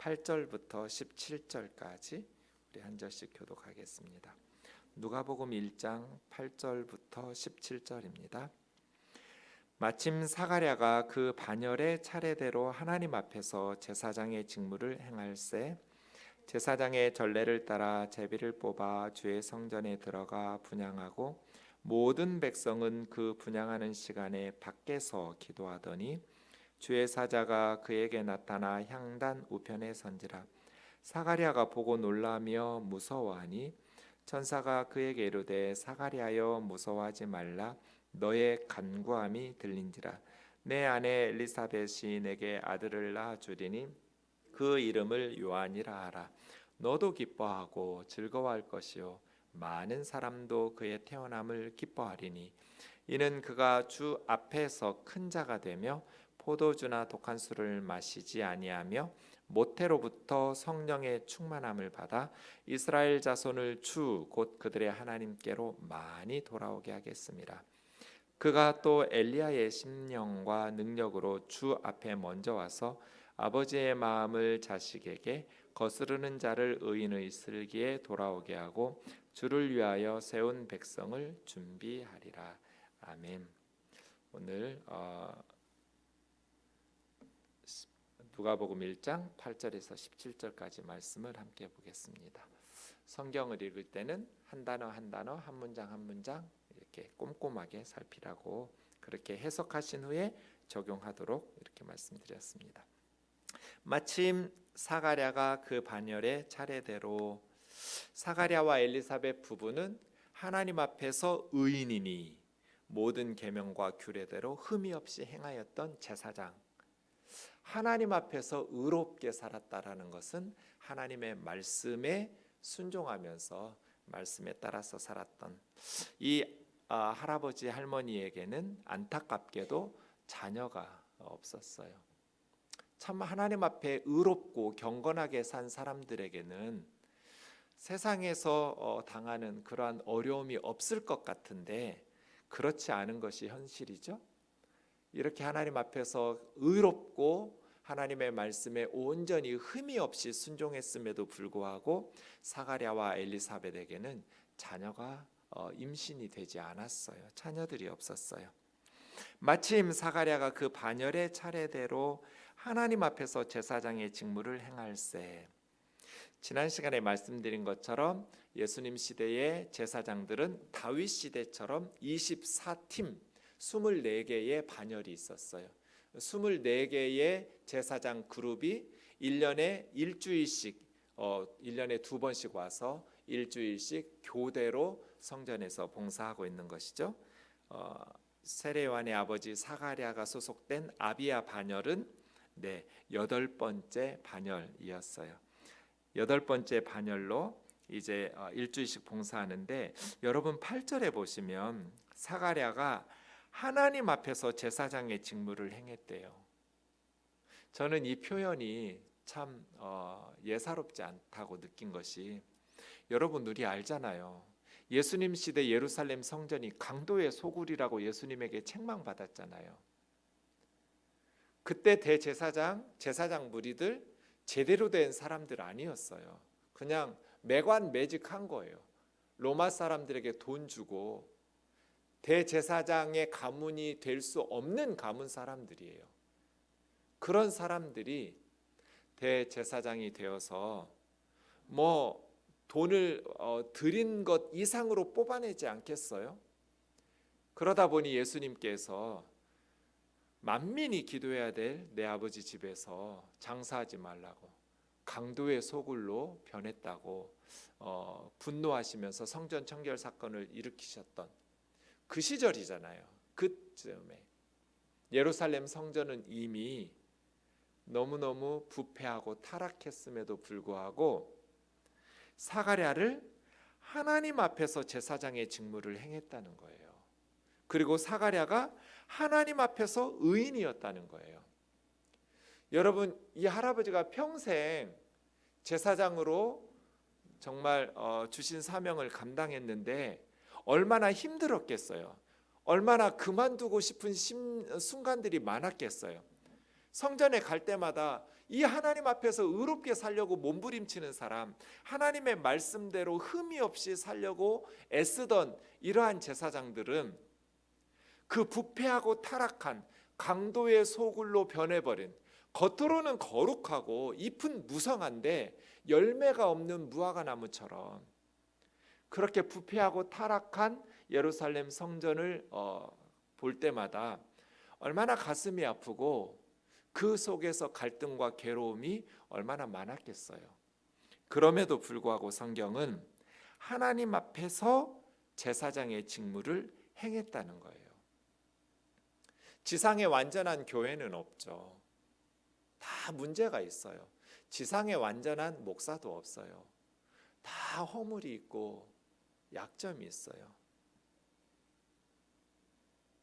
8절부터 17절까지 우리 한 절씩 교독하겠습니다. 누가복음 1장 8절부터 17절입니다. 마침 사가랴가 그 반열의 차례대로 하나님 앞에서 제사장의 직무를 행할세 제사장의 전례를 따라 제비를 뽑아 주의 성전에 들어가 분향하고 모든 백성은 그 분향하는 시간에 밖에서 기도하더니 주의 사자가 그에게 나타나 향단 우편에 선지라. 사가랴가 보고 놀라며 무서워하니 천사가 그에게 이르되 사가랴여 무서워하지 말라. 너의 간구함이 들린지라. 내 아내 엘리사벳이 내게 아들을 낳아 주리니 그 이름을 요한이라 하라. 너도 기뻐하고 즐거워할 것이요 많은 사람도 그의 태어남을 기뻐하리니 이는 그가 주 앞에서 큰 자가 되며 포도주나 독한 술을 마시지 아니하며 모태로부터 성령의 충만함을 받아 이스라엘 자손을 주 곧 그들의 하나님께로 많이 돌아오게 하겠습니다. 그가 또 엘리야의 심령과 능력으로 주 앞에 먼저 와서 아버지의 마음을 자식에게 거스르는 자를 의인의 슬기에 돌아오게 하고 주를 위하여 세운 백성을 준비하리라. 아멘. 오늘 누가복음 1장 8절에서 17절까지 말씀을 함께 보겠습니다. 성경을 읽을 때는 한 단어 한 단어, 한 문장 한 문장 이렇게 꼼꼼하게 살피라고 그렇게 해석하신 후에 적용하도록 이렇게 말씀드렸습니다. 마침 사가랴가 그 반열의 차례대로 사가랴와 엘리사벳 부부는 하나님 앞에서 의인이니 모든 계명과 규례대로 흠이 없이 행하였던 제사장, 하나님 앞에서 의롭게 살았다라는 것은 하나님의 말씀에 순종하면서 말씀에 따라서 살았던 이 할아버지 할머니에게는 안타깝게도 자녀가 없었어요. 참 하나님 앞에 의롭고 경건하게 산 사람들에게는 세상에서 당하는 그러한 어려움이 없을 것 같은데 그렇지 않은 것이 현실이죠. 이렇게 하나님 앞에서 의롭고 하나님의 말씀에 온전히 흠이 없이 순종했음에도 불구하고 사가랴와 엘리사벳에게는 자녀가 임신이 되지 않았어요. 자녀들이 없었어요. 마침 사가랴가 그 반열의 차례대로 하나님 앞에서 제사장의 직무를 행할세. 지난 시간에 말씀드린 것처럼 예수님 시대의 제사장들은 다윗 시대처럼 24팀 24개의 반열이 있었어요. 24개의 제사장 그룹이 1년에 일주일씩 1년에 2번씩 와서 일주일씩 교대로 성전에서 봉사하고 있는 것이죠. 세례요한의 아버지 사가랴가 소속된 아비야 반열은 8번째 반열이었어요. 8번째 반열로 이제 일주일씩 봉사하는데 여러분 8절에 보시면 사가랴가 하나님 앞에서 제사장의 직무를 행했대요. 저는 이 표현이 참 예사롭지 않다고 느낀 것이 여러분 우리 알잖아요. 예수님 시대 예루살렘 성전이 강도의 소굴이라고 예수님에게 책망받았잖아요. 그때 대제사장, 제사장 무리들 제대로 된 사람들 아니었어요. 그냥 매관매직한 거예요. 로마 사람들에게 돈 주고 대제사장의 가문이 될 수 없는 가문 사람들이에요. 그런 사람들이 대제사장이 되어서 돈을 드린 것 이상으로 뽑아내지 않겠어요? 그러다 보니 예수님께서 만민이 기도해야 될 내 아버지 집에서 장사하지 말라고 강도의 소굴로 변했다고 분노하시면서 성전 청결 사건을 일으키셨던 그 시절이잖아요. 그쯤에 예루살렘 성전은 이미 너무너무 부패하고 타락했음에도 불구하고 사가랴를 하나님 앞에서 제사장의 직무를 행했다는 거예요. 그리고 사가랴가 하나님 앞에서 의인이었다는 거예요. 여러분 이 할아버지가 평생 제사장으로 정말 주신 사명을 감당했는데 얼마나 힘들었겠어요. 얼마나 그만두고 싶은 순간들이 많았겠어요. 성전에 갈 때마다 이 하나님 앞에서 의롭게 살려고 몸부림치는 사람, 하나님의 말씀대로 흠이 없이 살려고 애쓰던 이러한 제사장들은 그 부패하고 타락한 강도의 소굴로 변해버린, 겉으로는 거룩하고 잎은 무성한데 열매가 없는 무화과 나무처럼 그렇게 부패하고 타락한 예루살렘 성전을 볼 때마다 얼마나 가슴이 아프고 그 속에서 갈등과 괴로움이 얼마나 많았겠어요. 그럼에도 불구하고 성경은 하나님 앞에서 제사장의 직무를 행했다는 거예요. 지상에 완전한 교회는 없죠. 다 문제가 있어요. 지상에 완전한 목사도 없어요. 다 허물이 있고 약점이 있어요.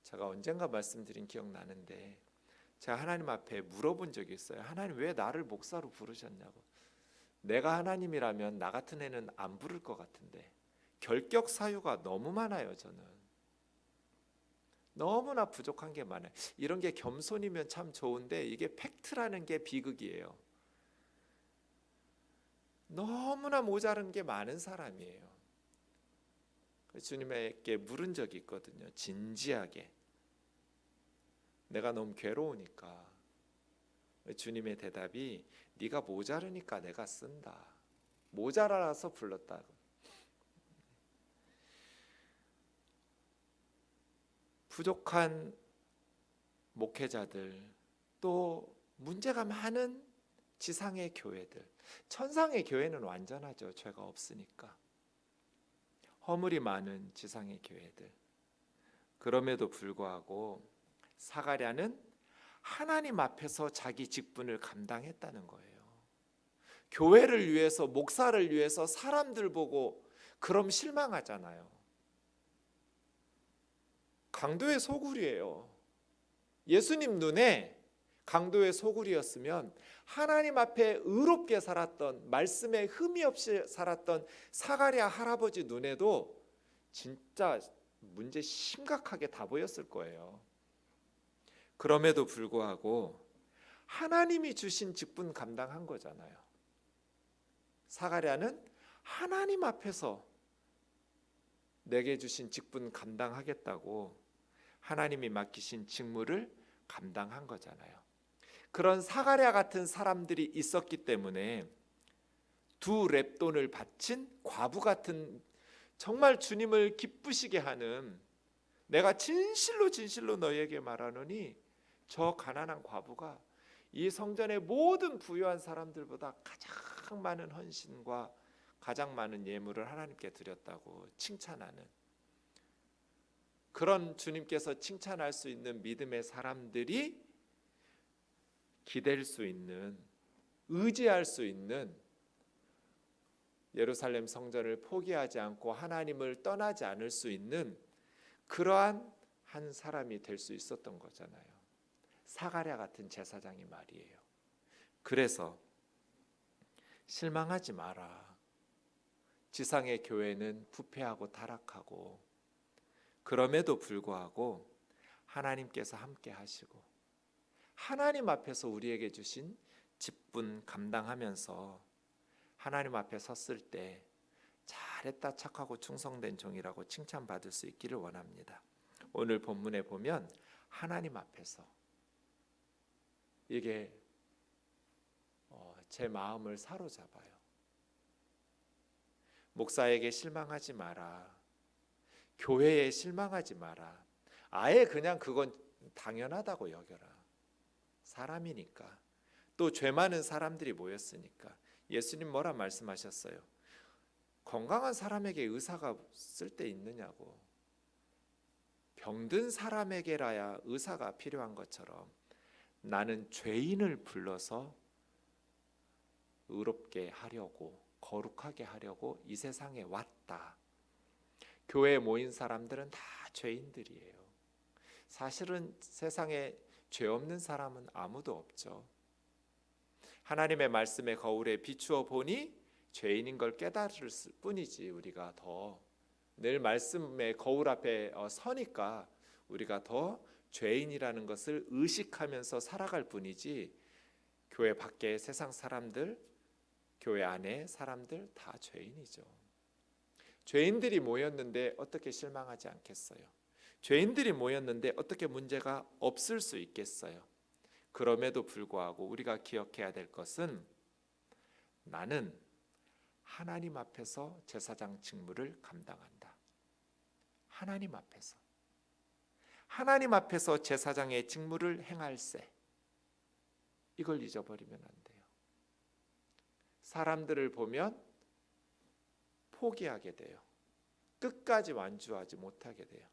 제가 언젠가 말씀드린 기억나는데 제가 하나님 앞에 물어본 적이 있어요. 하나님 왜 나를 목사로 부르셨냐고. 내가 하나님이라면 나 같은 애는 안 부를 것 같은데 결격 사유가 너무 많아요. 저는 너무나 부족한 게 많아요. 이런 게 겸손이면 참 좋은데 이게 팩트라는 게 비극이에요. 너무나 모자른 게 많은 사람이에요. 주님에게 물은 적이 있거든요. 진지하게. 내가 너무 괴로우니까. 주님의 대답이 네가 모자르니까 내가 쓴다. 모자라서 불렀다고. 부족한 목회자들, 또 문제가 많은 지상의 교회들. 천상의 교회는 완전하죠. 죄가 없으니까. 허물이 많은 지상의 교회들. 그럼에도 불구하고 사가랴는 하나님 앞에서 자기 직분을 감당했다는 거예요. 교회를 위해서, 목사를 위해서 사람들 보고 그럼 실망하잖아요. 강도의 소굴이에요. 예수님 눈에 강도의 소굴이었으면 하나님 앞에 의롭게 살았던, 말씀에 흠이 없이 살았던 사가랴 할아버지 눈에도 진짜 문제 심각하게 다 보였을 거예요. 그럼에도 불구하고 하나님이 주신 직분 감당한 거잖아요. 사가랴는 하나님 앞에서 내게 주신 직분 감당하겠다고 하나님이 맡기신 직무를 감당한 거잖아요. 그런 사가랴 같은 사람들이 있었기 때문에 두 렙돈을 바친 과부 같은, 정말 주님을 기쁘시게 하는, 내가 진실로 진실로 너희에게 말하노니 저 가난한 과부가 이 성전의 모든 부유한 사람들보다 가장 많은 헌신과 가장 많은 예물을 하나님께 드렸다고 칭찬하는, 그런 주님께서 칭찬할 수 있는 믿음의 사람들이 기댈 수 있는, 의지할 수 있는, 예루살렘 성전을 포기하지 않고 하나님을 떠나지 않을 수 있는 그러한 한 사람이 될 수 있었던 거잖아요. 사가랴 같은 제사장이 말이에요. 그래서 실망하지 마라. 지상의 교회는 부패하고 타락하고, 그럼에도 불구하고 하나님께서 함께 하시고 하나님 앞에서 우리에게 주신 직분 감당하면서 하나님 앞에 섰을 때 잘했다, 착하고 충성된 종이라고 칭찬받을 수 있기를 원합니다. 오늘 본문에 보면 하나님 앞에서, 이게 제 마음을 사로잡아요. 목사에게 실망하지 마라. 교회에 실망하지 마라. 아예 그냥 그건 당연하다고 여겨라. 사람이니까. 또 죄 많은 사람들이 모였으니까. 예수님 뭐라 말씀하셨어요? 건강한 사람에게 의사가 쓸데 있느냐고. 병든 사람에게라야 의사가 필요한 것처럼 나는 죄인을 불러서 의롭게 하려고, 거룩하게 하려고 이 세상에 왔다. 교회에 모인 사람들은 다 죄인들이에요. 사실은 세상에 죄 없는 사람은 아무도 없죠. 하나님의 말씀의 거울에 비추어 보니 죄인인 걸 깨달을 뿐이지, 우리가 더 늘 말씀의 거울 앞에 서니까 우리가 더 죄인이라는 것을 의식하면서 살아갈 뿐이지, 교회 밖에 세상 사람들, 교회 안에 사람들 다 죄인이죠. 죄인들이 모였는데 어떻게 실망하지 않겠어요? 죄인들이 모였는데 어떻게 문제가 없을 수 있겠어요? 그럼에도 불구하고 우리가 기억해야 될 것은 나는 하나님 앞에서 제사장 직무를 감당한다. 하나님 앞에서 제사장의 직무를 행할세. 이걸 잊어버리면 안 돼요. 사람들을 보면 포기하게 돼요. 끝까지 완주하지 못하게 돼요.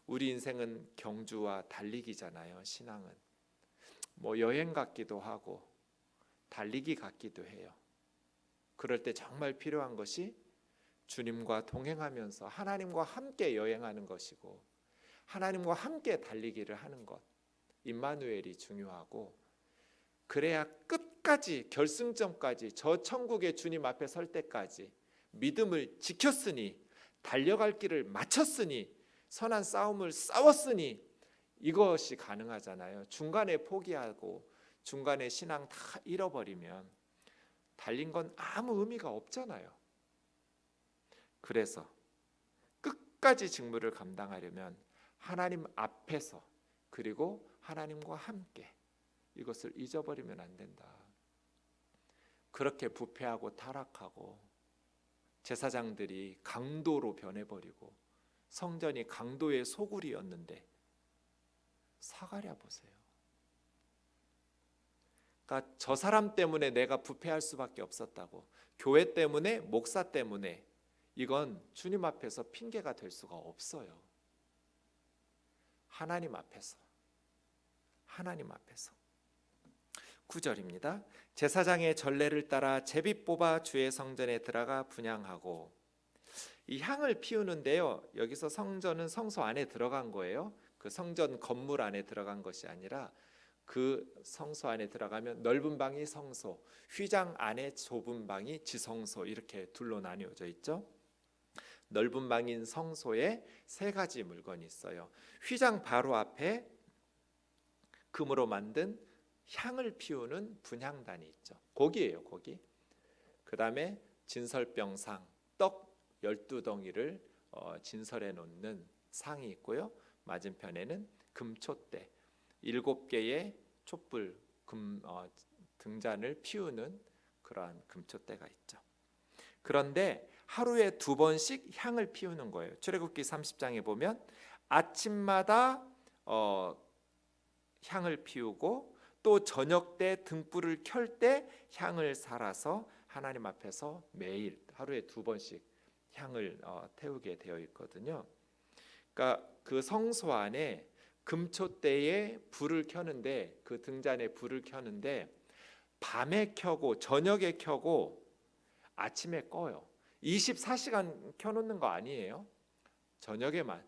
우리 인생은 경주와 달리기잖아요. 신앙은 뭐 여행 같기도 하고 달리기 같기도 해요. 그럴 때 정말 필요한 것이 주님과 동행하면서 하나님과 함께 여행하는 것이고 하나님과 함께 달리기를 하는 것, 임마누엘이 중요하고, 그래야 끝까지 결승점까지 저 천국의 주님 앞에 설 때까지 믿음을 지켰으니, 달려갈 길을 마쳤으니, 선한 싸움을 싸웠으니 이것이 가능하잖아요. 중간에 포기하고 중간에 신앙 다 잃어버리면 달린 건 아무 의미가 없잖아요. 그래서 끝까지 직무를 감당하려면 하나님 앞에서, 그리고 하나님과 함께, 이것을 잊어버리면 안 된다. 그렇게 부패하고 타락하고 제사장들이 강도로 변해버리고 성전이 강도의 소굴이었는데 사가랴 보세요. 그러니까 저 사람 때문에 내가 부패할 수밖에 없었다고, 교회 때문에, 목사 때문에, 이건 주님 앞에서 핑계가 될 수가 없어요. 하나님 앞에서 9절입니다. 제사장의 전례를 따라 제비 뽑아 주의 성전에 들어가 분향하고, 이 향을 피우는데요, 여기서 성전은 성소 안에 들어간 거예요. 그 성전 건물 안에 들어간 것이 아니라 그 성소 안에 들어가면 넓은 방이 성소, 휘장 안에 좁은 방이 지성소, 이렇게 둘로 나뉘어져 있죠. 넓은 방인 성소에 세 가지 물건이 있어요. 휘장 바로 앞에 금으로 만든 향을 피우는 분향단이 있죠. 고기예요, 고기. 그 다음에 진설병상, 떡 12덩이를 진설해 놓는 상이 있고요. 맞은편에는 금촛대, 7개의 촛불 등잔을 피우는 그러한 금촛대가 있죠. 그런데 하루에 2번씩 향을 피우는 거예요. 출애굽기 30장에 보면 아침마다 향을 피우고, 또 저녁 때 등불을 켤 때 향을 살아서 하나님 앞에서 매일 하루에 2번씩 향을 태우게 되어 있거든요. 그러니까 그 성소 안에 금초대에 불을 켜는데, 그 등잔에 불을 켜는데 밤에 켜고 저녁에 켜고 아침에 꺼요. 24시간 켜놓는 거 아니에요. 저녁에만.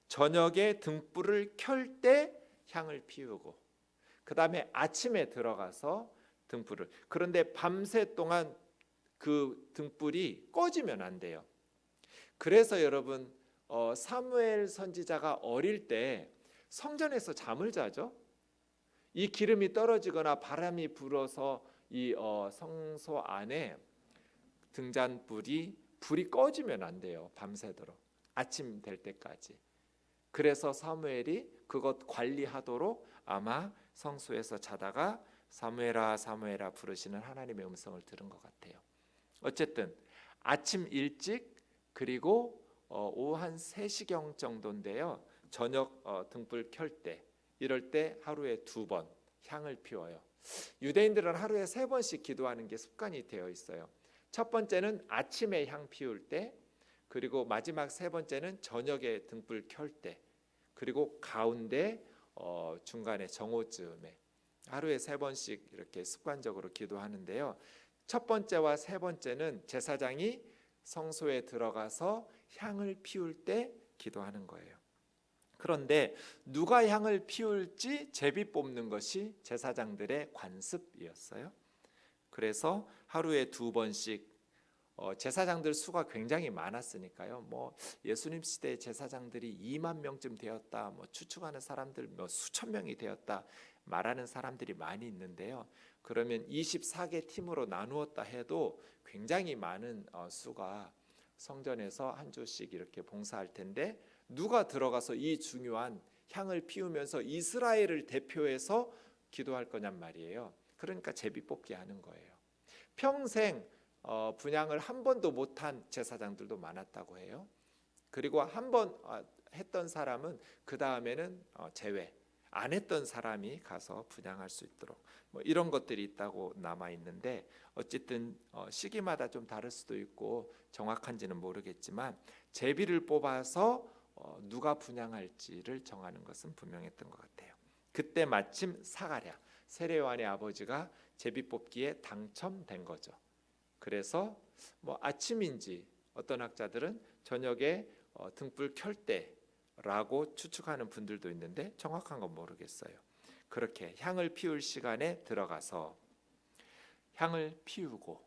저녁에 등불을 켤 때 향을 피우고, 그 다음에 아침에 들어가서 등불을. 그런데 밤새 동안 그 등불이 꺼지면 안 돼요. 그래서 여러분, 사무엘 선지자가 어릴 때 성전에서 잠을 자죠. 이 기름이 떨어지거나 바람이 불어서 이 성소 안에 불이 꺼지면 안 돼요. 밤새도록 아침 될 때까지. 그래서 사무엘이 그것 관리하도록 아마 성소에서 자다가 사무엘아 사무엘아 부르시는 하나님의 음성을 들은 것 같아요. 어쨌든 아침 일찍, 그리고 오후 한 3시경 정도인데요, 저녁 등불 켤 때, 이럴 때 하루에 2번 향을 피워요. 유대인들은 하루에 3번씩 기도하는 게 습관이 되어 있어요. 첫 번째는 아침에 향 피울 때, 그리고 마지막 3번째는 저녁에 등불 켤 때, 그리고 가운데 중간에 정오쯤에 하루에 3번씩 이렇게 습관적으로 기도하는데요. 첫 번째와 3번째는 제사장이 성소에 들어가서 향을 피울 때 기도하는 거예요. 그런데 누가 향을 피울지 제비 뽑는 것이 제사장들의 관습이었어요. 그래서 하루에 2번씩, 제사장들 수가 굉장히 많았으니까요. 뭐 예수님 시대 제사장들이 2만 명쯤 되었다, 뭐 추측하는 사람들 수천 명이 되었다 말하는 사람들이 많이 있는데요. 그러면 24개 팀으로 나누었다 해도 굉장히 많은 수가 성전에서 한 주씩 이렇게 봉사할 텐데, 누가 들어가서 이 중요한 향을 피우면서 이스라엘을 대표해서 기도할 거냔 말이에요. 그러니까 제비 뽑기 하는 거예요. 평생 분향을 한 번도 못한 제사장들도 많았다고 해요. 그리고 한 번 했던 사람은 그 다음에는 제외, 안 했던 사람이 가서 분향할 수 있도록 뭐 이런 것들이 있다고 남아 있는데, 어쨌든 시기마다 좀 다를 수도 있고 정확한지는 모르겠지만 제비를 뽑아서 누가 분향할지를 정하는 것은 분명했던 것 같아요. 그때 마침 사가랴, 세례요한의 아버지가 제비 뽑기에 당첨된 거죠. 그래서 뭐 아침인지 어떤 학자들은 저녁에 등불 켤 때라고 추측하는 분들도 있는데 정확한 건 모르겠어요. 그렇게 향을 피울 시간에 들어가서 향을 피우고,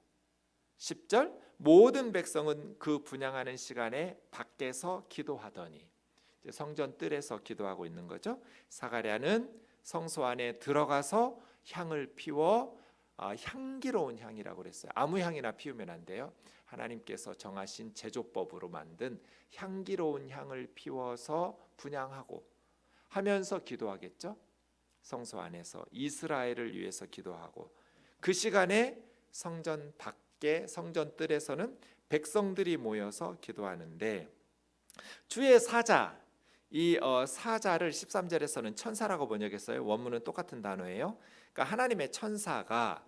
10절 모든 백성은 그 분향하는 시간에 밖에서 기도하더니, 이제 성전 뜰에서 기도하고 있는 거죠. 사가랴는 성소 안에 들어가서 향을 피워 향기로운 향이라고 그랬어요. 아무 향이나 피우면 안 돼요. 하나님께서 정하신 제조법으로 만든 향기로운 향을 피워서 분향하고 하면서 기도하겠죠. 성소 안에서 이스라엘을 위해서 기도하고, 그 시간에 성전 밖에 성전 뜰에서는 백성들이 모여서 기도하는데, 주의 사자, 이 사자를 13절에서는 천사라고 번역했어요. 원문은 똑같은 단어예요. 그러니까 하나님의 천사가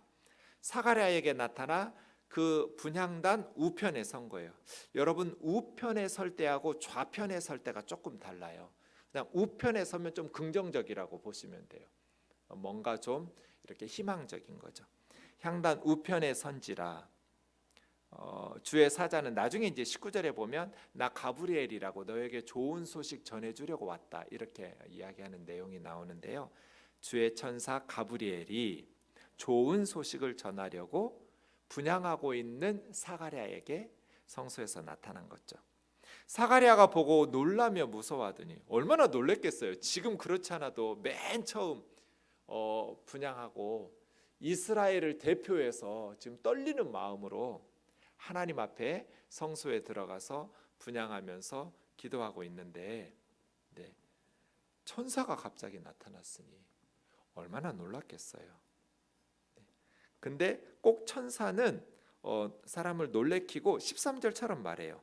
사가랴에게 나타나 그 분향단 우편에 선 거예요. 여러분, 우편에 설 때하고 좌편에 설 때가 조금 달라요. 그냥 우편에 서면 좀 긍정적이라고 보시면 돼요. 뭔가 좀 이렇게 희망적인 거죠. 향단 우편에 선지라. 주의 사자는 나중에 이제 19절에 보면 나 가브리엘이라고 너에게 좋은 소식 전해주려고 왔다, 이렇게 이야기하는 내용이 나오는데요. 주의 천사 가브리엘이 좋은 소식을 전하려고 분향하고 있는 사가랴에게 성소에서 나타난 거죠. 사가랴가 보고 놀라며 무서워하더니, 얼마나 놀랬겠어요. 지금 그렇지 않아도 맨 처음 분향하고 이스라엘을 대표해서 지금 떨리는 마음으로 하나님 앞에 성소에 들어가서 분향하면서 기도하고 있는데, 천사가 갑자기 나타났으니 얼마나 놀랐겠어요. 근데 꼭 천사는 사람을 놀래키고 13절처럼 말해요.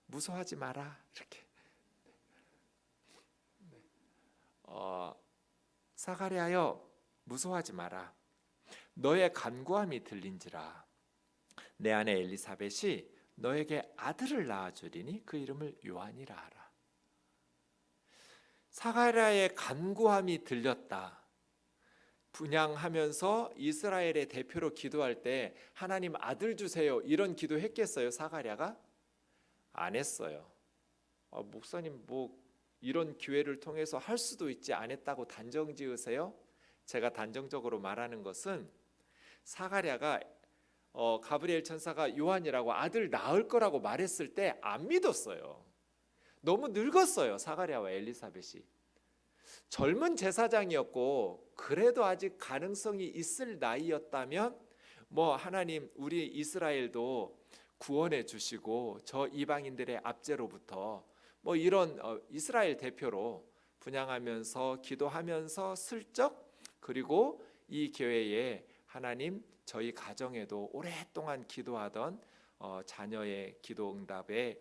무서워하지 마라, 이렇게. 사가랴여, 무서워하지 마라. 너의 간구함이 들린지라. 내 아내 엘리사벳이 너에게 아들을 낳아주리니 그 이름을 요한이라 하라. 사가랴의 간구함이 들렸다. 분향하면서 이스라엘의 대표로 기도할 때 하나님 아들 주세요, 이런 기도했겠어요? 사가랴가 안 했어요. 목사님 뭐 이런 기회를 통해서 할 수도 있지, 안 했다고 단정 지으세요? 제가 단정적으로 말하는 것은 사가랴가 가브리엘 천사가 요한이라고 아들 낳을 거라고 말했을 때 안 믿었어요. 너무 늙었어요. 사가랴와 엘리사벳이 젊은 제사장이었고 그래도 아직 가능성이 있을 나이였다면 뭐 하나님 우리 이스라엘도 구원해 주시고 저 이방인들의 압제로부터 뭐 이런 이스라엘 대표로 분향하면서 기도하면서 슬쩍, 그리고 이 교회에 하나님 저희 가정에도 오랫동안 기도하던 자녀의 기도 응답에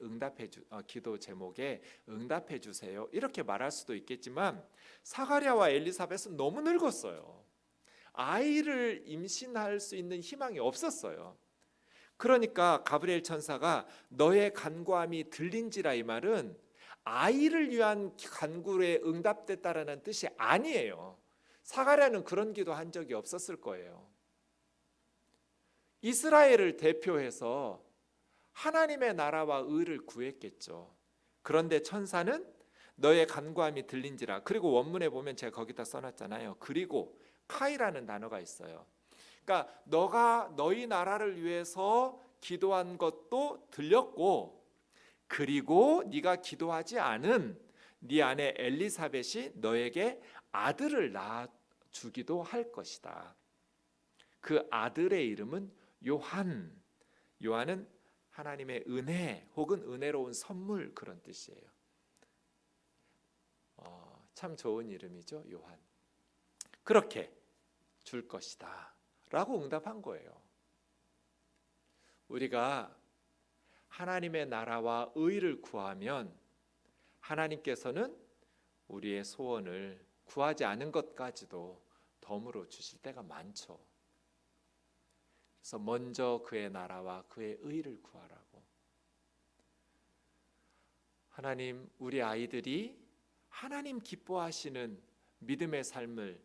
기도 제목에 응답해 주세요, 이렇게 말할 수도 있겠지만 사가랴와 엘리사벳은 너무 늙었어요. 아이를 임신할 수 있는 희망이 없었어요. 그러니까 가브리엘 천사가 너의 간구함이 들린지라, 이 말은 아이를 위한 간구에 응답됐다라는 뜻이 아니에요. 사가랴는 그런 기도 한 적이 없었을 거예요. 이스라엘을 대표해서 하나님의 나라와 의를 구했겠죠. 그런데 천사는 너의 간구함이 들린지라. 그리고 원문에 보면 제가 거기다 써놨잖아요. 그리고 카이라는 단어가 있어요. 그러니까 너가 너희 나라를 위해서 기도한 것도 들렸고, 그리고 네가 기도하지 않은 네 아내 엘리사벳이 너에게 아들을 낳아주기도 할 것이다. 그 아들의 이름은 요한. 요한은 하나님의 은혜 혹은 은혜로운 선물 그런 뜻이에요. 참 좋은 이름이죠, 요한. 그렇게 줄 것이다 라고 응답한 거예요. 우리가 하나님의 나라와 의를 구하면 하나님께서는 우리의 소원을 구하지 않은 것까지도 덤으로 주실 때가 많죠. 그래서 먼저 그의 나라와 그의 의를 구하라고. 하나님, 우리 아이들이 하나님 기뻐하시는 믿음의 삶을,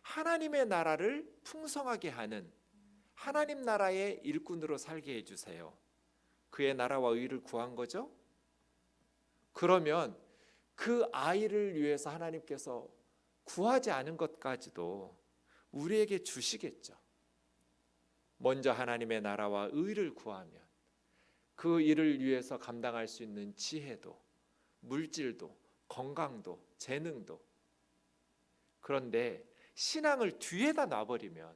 하나님의 나라를 풍성하게 하는 하나님 나라의 일꾼으로 살게 해주세요. 그의 나라와 의를 구한 거죠. 그러면 그 아이를 위해서 하나님께서 구하지 않은 것까지도 우리에게 주시겠죠. 먼저 하나님의 나라와 의를 구하면 그 일을 위해서 감당할 수 있는 지혜도, 물질도, 건강도, 재능도. 그런데 신앙을 뒤에다 놔버리면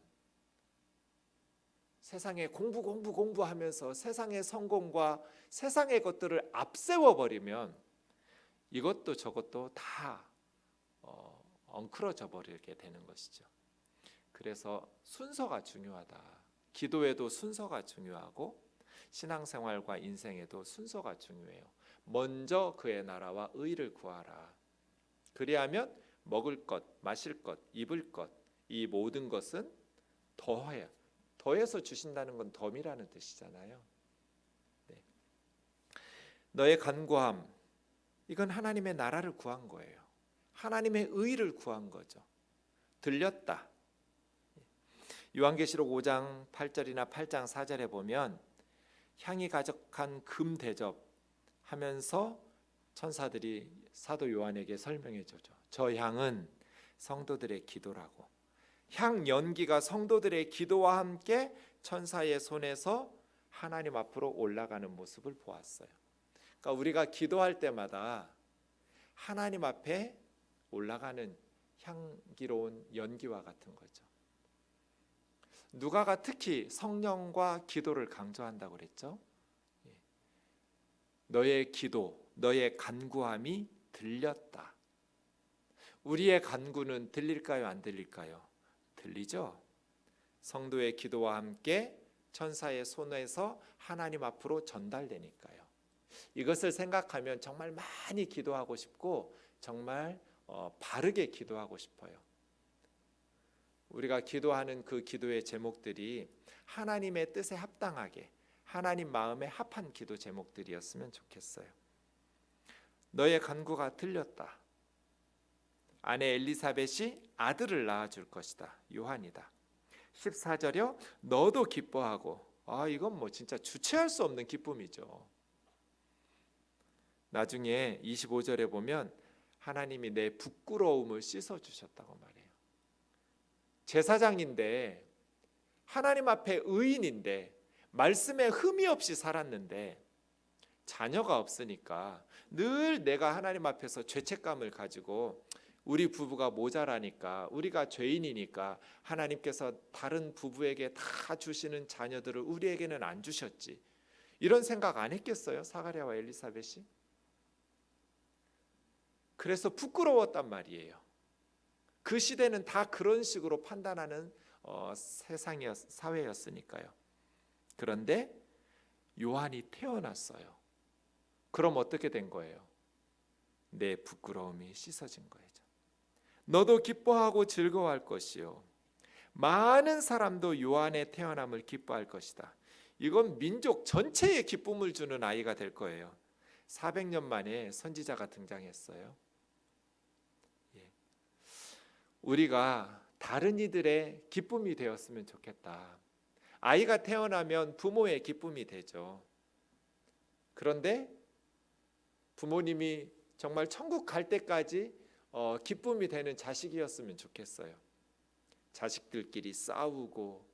세상에 공부하면서 세상의 성공과 세상의 것들을 앞세워 버리면 이것도 저것도 다 엉클어져 버리게 되는 것이죠. 그래서 순서가 중요하다. 기도에도 순서가 중요하고 신앙생활과 인생에도 순서가 중요해요. 먼저 그의 나라와 의를 구하라. 그리하면 먹을 것, 마실 것, 입을 것, 이 모든 것은 더해서 주신다는 건 덤이라는 뜻이잖아요. 네. 너의 간구함, 이건 하나님의 나라를 구한 거예요. 하나님의 의를 구한 거죠. 들렸다. 요한계시록 5장 8절이나 8장 4절에 보면 향이 가득한 금 대접 하면서 천사들이 사도 요한에게 설명해 주죠. 저 향은 성도들의 기도라고. 향 연기가 성도들의 기도와 함께 천사의 손에서 하나님 앞으로 올라가는 모습을 보았어요. 그러니까 우리가 기도할 때마다 하나님 앞에 올라가는 향기로운 연기와 같은 거죠. 누가가 특히 성령과 기도를 강조한다고 그랬죠. 너의 기도, 너의 간구함이 들렸다. 우리의 간구는 들릴까요, 안 들릴까요? 들리죠. 성도의 기도와 함께 천사의 손에서 하나님 앞으로 전달되니까요. 이것을 생각하면 정말 많이 기도하고 싶고 정말 바르게 기도하고 싶어요. 우리가 기도하는 그 기도의 제목들이 하나님의 뜻에 합당하게 하나님 마음에 합한 기도 제목들이었으면 좋겠어요. 너의 간구가 들렸다. 아내 엘리사벳이 아들을 낳아줄 것이다. 요한이다. 14절이요. 너도 기뻐하고. 이건 뭐 진짜 주체할 수 없는 기쁨이죠. 나중에 25절에 보면 하나님이 내 부끄러움을 씻어주셨다고 말해요. 제사장인데 하나님 앞에 의인인데 말씀에 흠이 없이 살았는데 자녀가 없으니까 늘 내가 하나님 앞에서 죄책감을 가지고 우리 부부가 모자라니까 우리가 죄인이니까 하나님께서 다른 부부에게 다 주시는 자녀들을 우리에게는 안 주셨지. 이런 생각 안 했겠어요? 사가랴와 엘리사벳이? 그래서 부끄러웠단 말이에요. 그 시대는 다 그런 식으로 판단하는 사회였으니까요. 그런데 요한이 태어났어요. 그럼 어떻게 된 거예요? 내 부끄러움이 씻어진 거죠. 너도 기뻐하고 즐거워할 것이요. 많은 사람도 요한의 태어남을 기뻐할 것이다. 이건 민족 전체에 기쁨을 주는 아이가 될 거예요. 400년 만에 선지자가 등장했어요. 우리가 다른 이들의 기쁨이 되었으면 좋겠다. 아이가 태어나면 부모의 기쁨이 되죠. 그런데 부모님이 정말 천국 갈 때까지 기쁨이 되는 자식이었으면 좋겠어요. 자식들끼리 싸우고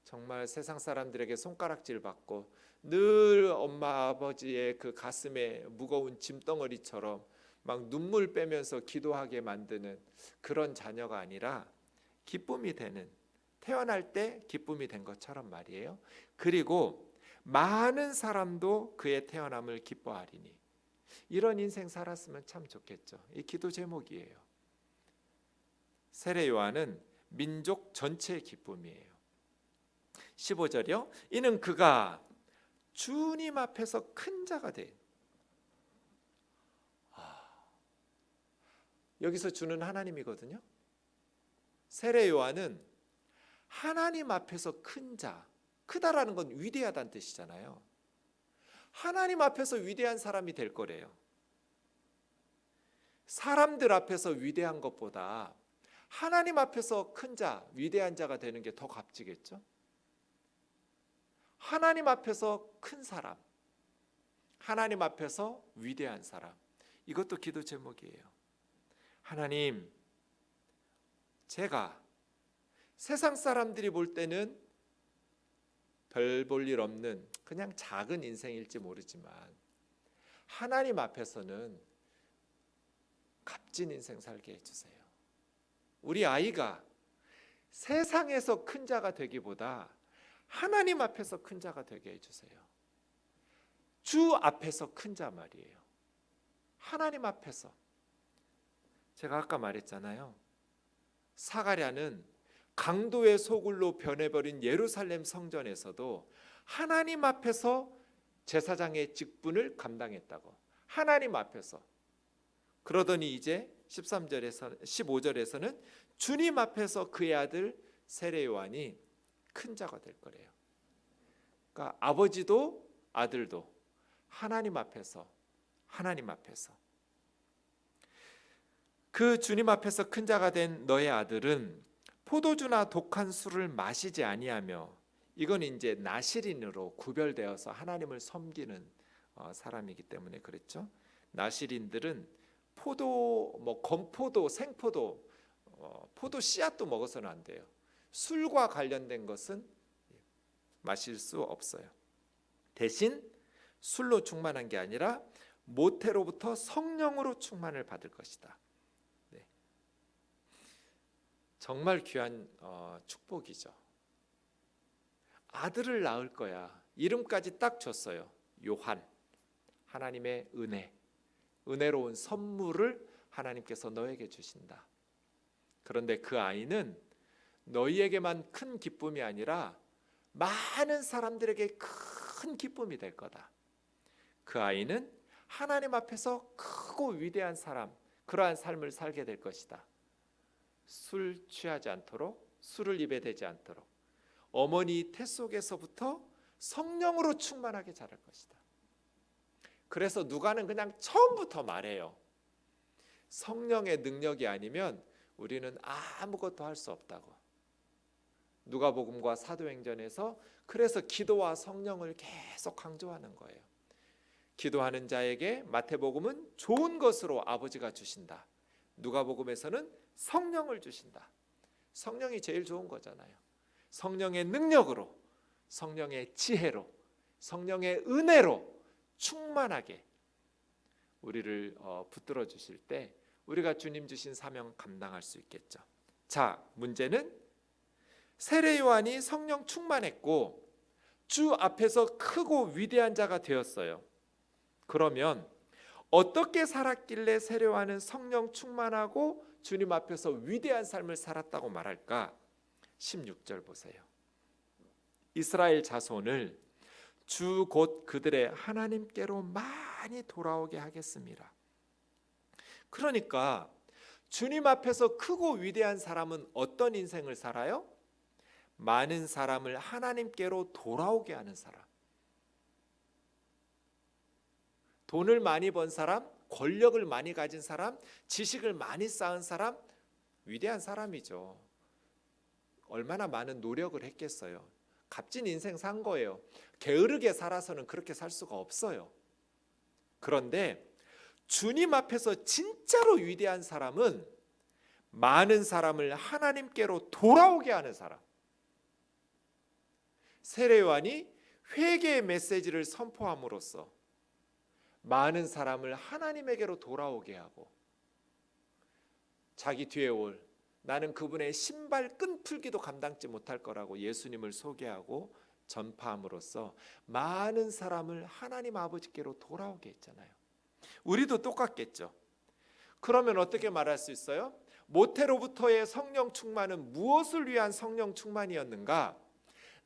정말 세상 사람들에게 손가락질 받고 늘 엄마 아버지의 그 가슴에 무거운 짐덩어리처럼 막 눈물 빼면서 기도하게 만드는 그런 자녀가 아니라 기쁨이 되는 태어날 때 기쁨이 된 것처럼 말이에요. 그리고 많은 사람도 그의 태어남을 기뻐하리니. 이런 인생 살았으면 참 좋겠죠. 이 기도 제목이에요. 세례 요한은 민족 전체의 기쁨이에요. 15절이요. 이는 그가 주님 앞에서 큰 자가 돼. 여기서 주는 하나님이거든요. 세례 요한은 하나님 앞에서 큰 자, 크다라는 건 위대하다는 뜻이잖아요. 하나님 앞에서 위대한 사람이 될 거래요. 사람들 앞에서 위대한 것보다 하나님 앞에서 큰 자, 위대한 자가 되는 게 더 값지겠죠? 하나님 앞에서 큰 사람, 하나님 앞에서 위대한 사람, 이것도 기도 제목이에요. 하나님, 제가 세상 사람들이 볼 때는 별 볼 일 없는 그냥 작은 인생일지 모르지만 하나님 앞에서는 값진 인생 살게 해주세요. 우리 아이가 세상에서 큰 자가 되기보다 하나님 앞에서 큰 자가 되게 해주세요. 주 앞에서 큰 자 말이에요. 하나님 앞에서. 제가 아까 말했잖아요. 사가랴는 강도의 소굴로 변해버린 예루살렘 성전에서도 하나님 앞에서 제사장의 직분을 감당했다고. 하나님 앞에서. 그러더니 이제 15절에서는 주님 앞에서 그의 아들 세례 요한이 큰 자가 될 거래요. 그러니까 아버지도 아들도 하나님 앞에서, 하나님 앞에서. 그 주님 앞에서 큰 자가 된 너의 아들은 포도주나 독한 술을 마시지 아니하며, 이건 이제 나실인으로 구별되어서 하나님을 섬기는 사람이기 때문에 그랬죠. 나실인들은 포도, 건포도, 생포도, 포도 씨앗도 먹어서는 안 돼요. 술과 관련된 것은 마실 수 없어요. 대신 술로 충만한 게 아니라 모태로부터 성령으로 충만을 받을 것이다. 네. 정말 귀한 축복이죠. 아들을 낳을 거야. 이름까지 딱 줬어요. 요한. 하나님의 은혜, 은혜로운 선물을 하나님께서 너에게 주신다. 그런데 그 아이는 너희에게만 큰 기쁨이 아니라 많은 사람들에게 큰 기쁨이 될 거다. 그 아이는 하나님 앞에서 크고 위대한 사람, 그러한 삶을 살게 될 것이다. 술 취하지 않도록, 술을 입에 대지 않도록, 어머니 태 속에서부터 성령으로 충만하게 자랄 것이다. 그래서 누가는 그냥 처음부터 말해요. 성령의 능력이 아니면 우리는 아무것도 할 수 없다고. 누가복음과 사도행전에서 그래서 기도와 성령을 계속 강조하는 거예요. 기도하는 자에게 마태복음은 좋은 것으로 아버지가 주신다. 누가복음에서는 성령을 주신다. 성령이 제일 좋은 거잖아요. 성령의 능력으로, 성령의 지혜로, 성령의 은혜로 충만하게 우리를 붙들어 주실 때 우리가 주님 주신 사명 감당할 수 있겠죠. 자, 문제는 세례 요한이 성령 충만했고 주 앞에서 크고 위대한 자가 되었어요. 그러면 어떻게 살았길래 세례 요한은 성령 충만하고 주님 앞에서 위대한 삶을 살았다고 말할까? 16절 보세요. 이스라엘 자손을 주 곧 그들의 하나님께로 많이 돌아오게 하겠습니다. 그러니까 주님 앞에서 크고 위대한 사람은 어떤 인생을 살아요? 많은 사람을 하나님께로 돌아오게 하는 사람. 돈을 많이 번 사람, 권력을 많이 가진 사람, 지식을 많이 쌓은 사람, 위대한 사람이죠. 얼마나 많은 노력을 했겠어요. 값진 인생 산 거예요. 게으르게 살아서는 그렇게 살 수가 없어요. 그런데 주님 앞에서 진짜로 위대한 사람은 많은 사람을 하나님께로 돌아오게 하는 사람. 세례 요한이 회개의 메시지를 선포함으로써 많은 사람을 하나님에게로 돌아오게 하고 자기 뒤에 올 나는 그분의 신발 끈 풀기도 감당치 못할 거라고 예수님을 소개하고 전파함으로써 많은 사람을 하나님 아버지께로 돌아오게 했잖아요. 우리도 똑같겠죠. 그러면 어떻게 말할 수 있어요? 모태로부터의 성령 충만은 무엇을 위한 성령 충만이었는가?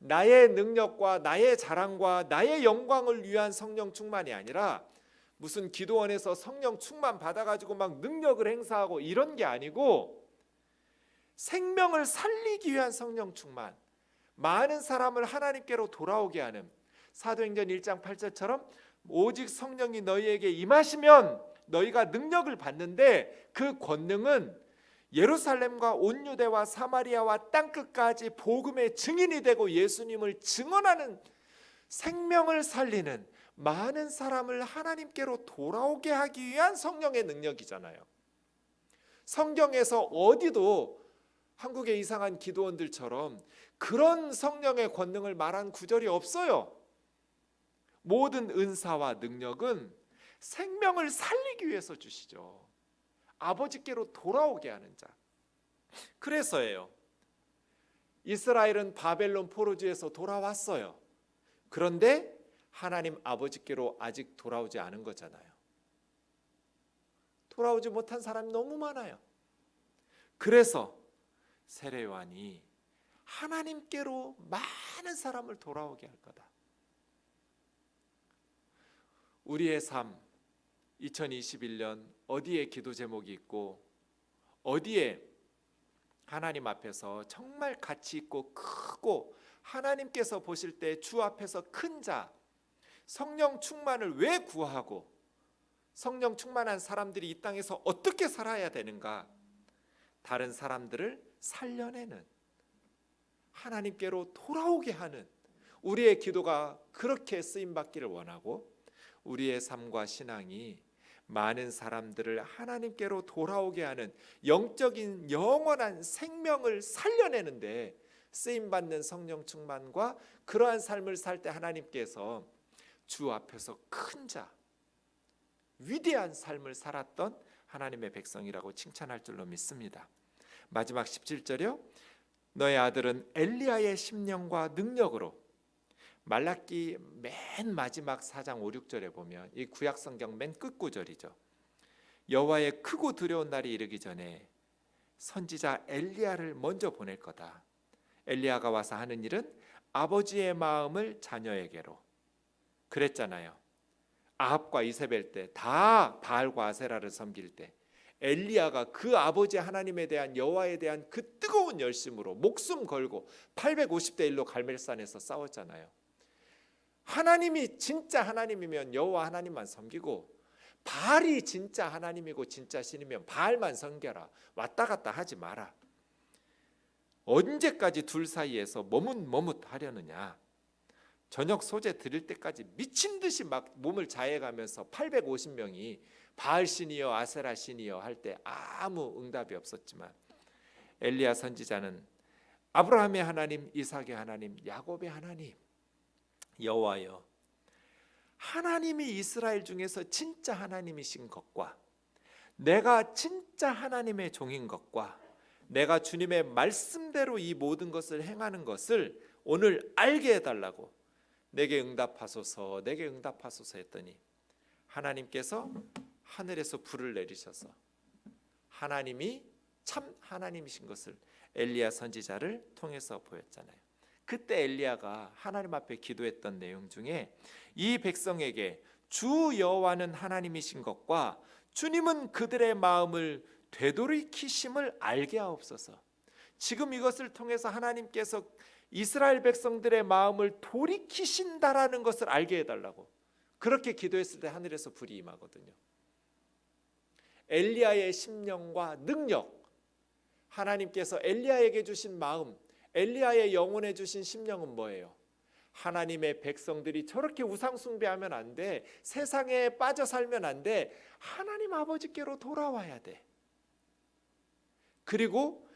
나의 능력과 나의 자랑과 나의 영광을 위한 성령 충만이 아니라 무슨 기도원에서 성령 충만 받아가지고 막 능력을 행사하고 이런 게 아니고 생명을 살리기 위한 성령 충만, 많은 사람을 하나님께로 돌아오게 하는, 사도행전 1장 8절처럼 오직 성령이 너희에게 임하시면 너희가 능력을 받는데 그 권능은 예루살렘과 온 유대와 사마리아와 땅끝까지 복음의 증인이 되고 예수님을 증언하는, 생명을 살리는, 많은 사람을 하나님께로 돌아오게 하기 위한 성령의 능력이잖아요. 성경에서 어디도 한국의 이상한 기도원들처럼 그런 성령의 권능을 말한 구절이 없어요. 모든 은사와 능력은 생명을 살리기 위해서 주시죠. 아버지께로 돌아오게 하는 자. 그래서예요. 이스라엘은 바벨론 포로지에서 돌아왔어요. 그런데 하나님 아버지께로 아직 돌아오지 않은 거잖아요. 돌아오지 못한 사람이 너무 많아요. 그래서 세례 요한이 하나님께로 많은 사람을 돌아오게 할 거다. 우리의 삶 2021년 어디에 기도 제목이 있고 어디에 하나님 앞에서 정말 가치 있고 크고 하나님께서 보실 때 주 앞에서 큰 자, 성령 충만을 왜 구하고 성령 충만한 사람들이 이 땅에서 어떻게 살아야 되는가, 다른 사람들을 살려내는, 하나님께로 돌아오게 하는 우리의 기도가 그렇게 쓰임받기를 원하고, 우리의 삶과 신앙이 많은 사람들을 하나님께로 돌아오게 하는 영적인 영원한 생명을 살려내는데 쓰임받는 성령 충만과 그러한 삶을 살 때 하나님께서 주 앞에서 큰 자, 위대한 삶을 살았던 하나님의 백성이라고 칭찬할 줄로 믿습니다. 마지막 17절이요. 너의 아들은 엘리야의 심령과 능력으로, 말라기 맨 마지막 4장 5, 6절에 보면 이 구약 성경 맨 끝구절이죠. 여호와의 크고 두려운 날이 이르기 전에 선지자 엘리야를 먼저 보낼 거다. 엘리야가 와서 하는 일은 아버지의 마음을 자녀에게로. 그랬잖아요. 아합과 이세벨 때 다 바알과 아세라를 섬길 때 엘리야가 그 아버지 하나님에 대한, 여호와에 대한 그 뜨거운 열심으로 목숨 걸고 850대 1로 갈멜산에서 싸웠잖아요. 하나님이 진짜 하나님이면 여호와 하나님만 섬기고, 바알이 진짜 하나님이고 진짜 신이면 바알만 섬겨라. 왔다 갔다 하지 마라. 언제까지 둘 사이에서 머뭇머뭇하려느냐. 저녁 소재 드릴 때까지 미친 듯이 막 몸을 자해가면서 850명이 바알 신이여 아세라 신이여 할 때 아무 응답이 없었지만 엘리야 선지자는 아브라함의 하나님, 이삭의 하나님, 야곱의 하나님 여호와여, 하나님이 이스라엘 중에서 진짜 하나님이신 것과 내가 진짜 하나님의 종인 것과 내가 주님의 말씀대로 이 모든 것을 행하는 것을 오늘 알게 해달라고 내게 응답하소서, 내게 응답하소서 했더니 하나님께서 하늘에서 불을 내리셔서 하나님이 참 하나님이신 것을 엘리야 선지자를 통해서 보였잖아요. 그때 엘리야가 하나님 앞에 기도했던 내용 중에 이 백성에게 주 여호와는 하나님이신 것과 주님은 그들의 마음을 되돌이키심을 알게 하옵소서. 지금 이것을 통해서 하나님께서 이스라엘 백성들의 마음을 돌이키신다라는 것을 알게 해달라고, 그렇게 기도했을 때 하늘에서 불이 임하거든요. 엘리야의 심령과 능력, 하나님께서 엘리야에게 주신 마음, 엘리야의 영혼에 주신 심령은 뭐예요? 하나님의 백성들이 저렇게 우상 숭배하면 안 돼. 세상에 빠져 살면 안 돼. 하나님 아버지께로 돌아와야 돼. 그리고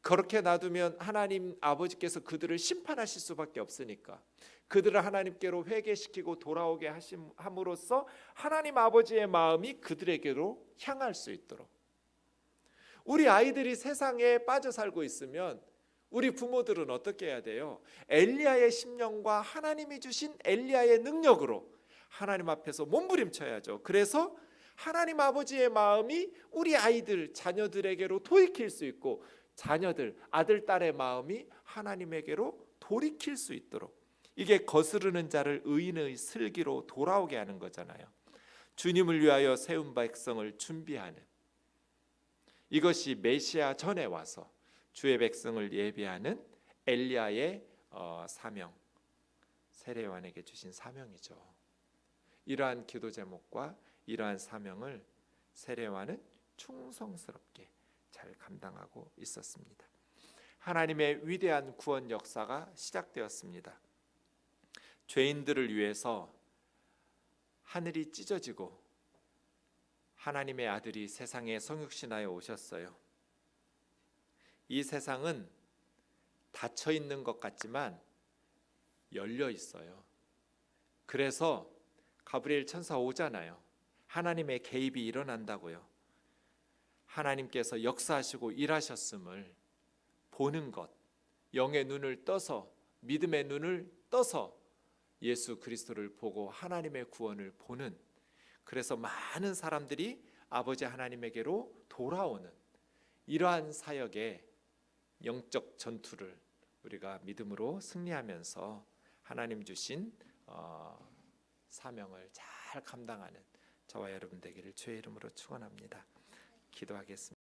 그렇게 놔두면 하나님 아버지께서 그들을 심판하실 수밖에 없으니까 그들을 하나님께로 회개시키고 돌아오게 함으로써 하나님 아버지의 마음이 그들에게로 향할 수 있도록, 우리 아이들이 세상에 빠져 살고 있으면 우리 부모들은 어떻게 해야 돼요? 엘리야의 심령과 하나님이 주신 엘리야의 능력으로 하나님 앞에서 몸부림쳐야죠. 그래서 하나님 아버지의 마음이 우리 아이들, 자녀들에게로 돌이킬 수 있고, 자녀들, 아들, 딸의 마음이 하나님에게로 돌이킬 수 있도록, 이게 거스르는 자를 의인의 슬기로 돌아오게 하는 거잖아요. 주님을 위하여 세운 백성을 준비하는, 이것이 메시아 전에 와서 주의 백성을 예비하는 엘리야의 사명, 세례요한에게 주신 사명이죠. 이러한 기도 제목과 이러한 사명을 세례요한은 충성스럽게 잘 감당하고 있었습니다. 하나님의 위대한 구원 역사가 시작되었습니다. 죄인들을 위해서 하늘이 찢어지고 하나님의 아들이 세상에 성육신하여 오셨어요. 이 세상은 닫혀 있는 것 같지만 열려 있어요. 그래서 가브리엘 천사 오잖아요. 하나님의 개입이 일어난다고요. 하나님께서 역사하시고 일하셨음을 보는 것, 영의 눈을 떠서, 믿음의 눈을 떠서 예수 그리스도를 보고 하나님의 구원을 보는, 그래서 많은 사람들이 아버지 하나님에게로 돌아오는 이러한 사역의 영적 전투를 우리가 믿음으로 승리하면서 하나님 주신 사명을 잘 감당하는 저와 여러분 되기를 주의 이름으로 축원합니다. 기도하겠습니다.